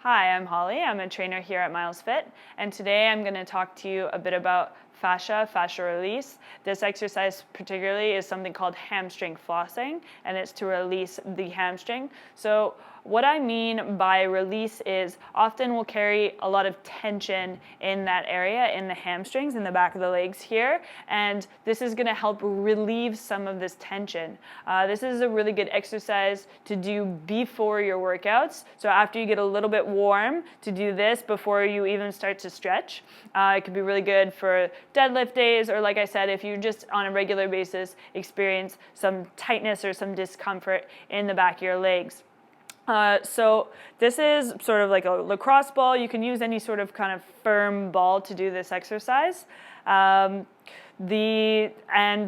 Hi, I'm Holly. I'm a trainer here at Milesfit, and today I'm going to talk to you a bit about fascia release. This exercise particularly is something called hamstring flossing, and it's to release the hamstring. So what I mean by release is often we'll carry a lot of tension in that area, in the hamstrings, in the back of the legs here, and this is going to help relieve some of this tension. This is a really good exercise to do before your workouts. So after you get a little bit warm, to do this before you even start to stretch. It could be really good for deadlift days, or like I said, if you just on a regular basis experience some tightness or some discomfort in the back of your legs. So this is sort of like a lacrosse ball. You can use any sort of kind of firm ball to do this exercise. And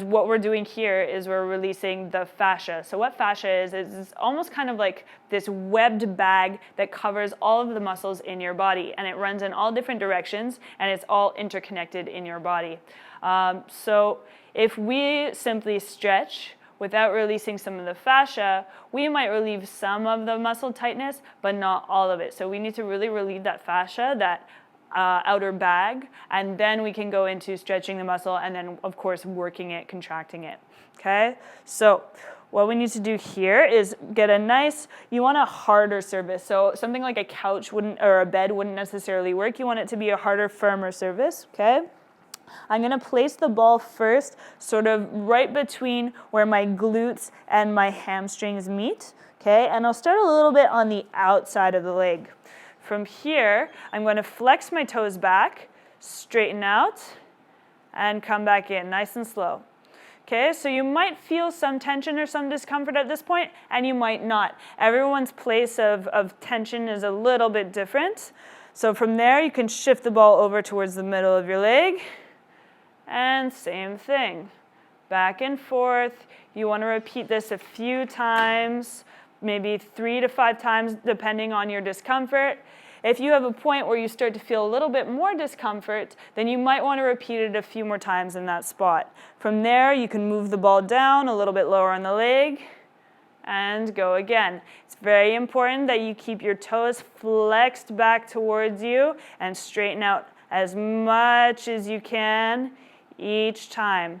what we're doing here is we're releasing the fascia. So what fascia is it's almost kind of like this webbed bag that covers all of the muscles in your body, and it runs in all different directions, and it's all interconnected in your body. So if we simply stretch without releasing some of the fascia, we might relieve some of the muscle tightness, but not all of it. So we need to really relieve that fascia, that outer bag, and then we can go into stretching the muscle and then, of course, working it, contracting it. Okay? So what we need to do here is get a nice, you want a harder surface. So something like a couch wouldn't, or a bed wouldn't necessarily work. You want it to be a harder, firmer surface. Okay? I'm going to place the ball first sort of right between where my glutes and my hamstrings meet, okay? And I'll start a little bit on the outside of the leg. From here, I'm going to flex my toes back, straighten out, and come back in, nice and slow. Okay, so you might feel some tension or some discomfort at this point, and you might not. Everyone's place of tension is a little bit different. So from there, you can shift the ball over towards the middle of your leg. And same thing, back and forth. You want to repeat this a few times, maybe 3 to 5 times, depending on your discomfort. If you have a point where you start to feel a little bit more discomfort, then you might want to repeat it a few more times in that spot. From there, you can move the ball down a little bit lower on the leg and go again. It's very important that you keep your toes flexed back towards you and straighten out as much as you can each time.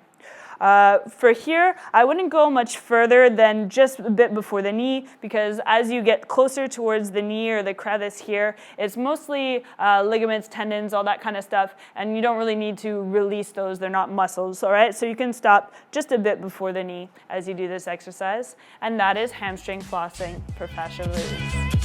For here, I wouldn't go much further than just a bit before the knee, because as you get closer towards the knee or the crevice here, it's mostly ligaments, tendons, all that kind of stuff, and you don't really need to release those. They're not muscles, all right? So you can stop just a bit before the knee as you do this exercise, and that is hamstring flossing for fascia release.